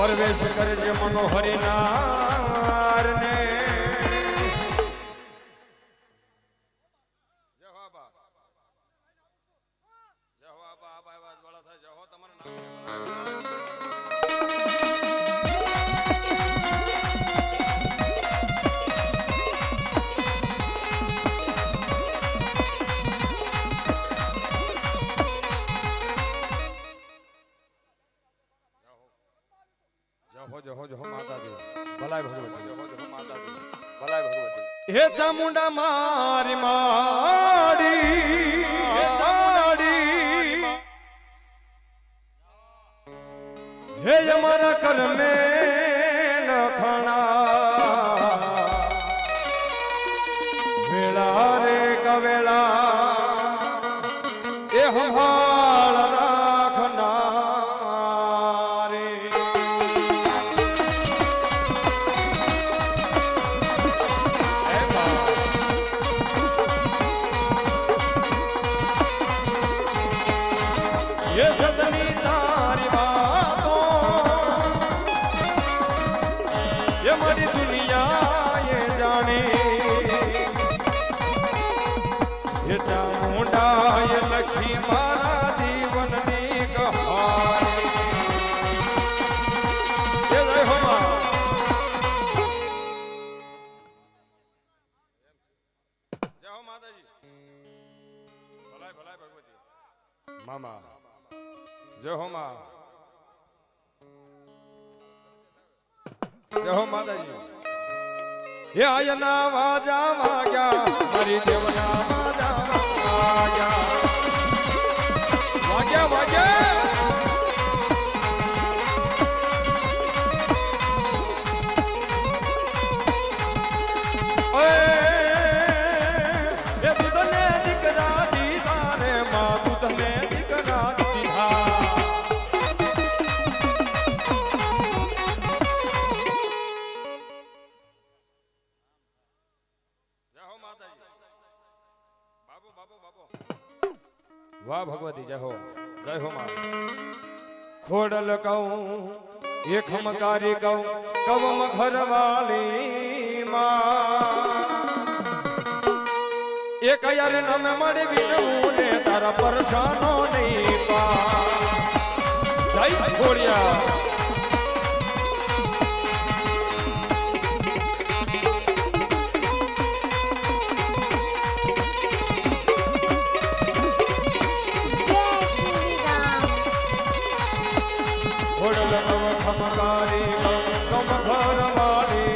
પ્રવેશ કરે છે મનોહરી નાર ને જહો માતાજી ભલાય ભગવતી જહો માતાજી ભલાય ભગવતી હે ચામુંડા મારી માડી હે ચાડી હે અમારા કર્મે લખણા વેળા રે કવેળા એ હંભાળ ये सतनी तारी बातों ये मारी दुनिया ये जाने ये चामुंडा ये लखी मारा जीवन नी कहानी ये जय हो मां जय हो माताजी भलाय भलाय भगवती मामा जय हो मां जय हो माताजी हे आयना वाजा वाग्या मारी देवना वाजा वाग्या वाग्या वाग्या वाह भगवती जय हो मां खोडल कहूं ये खमकारी कहूं कवम घर वाली मां एक यार नम मड़ विनू ने तारा परसानो नहीं पा जय घोड़िया खमकारी कम घर वाली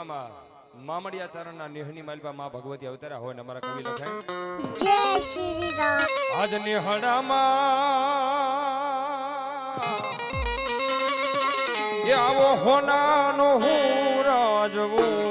ગામમાં મામડિયા ચરણના નિહની માલપા માં ભગવતી અવતાર્યા હોય ને અમારા કવિ લખાય જય શ્રી રામ. આજ નિહડામાં એ આવો હોનાનો હું રાજવું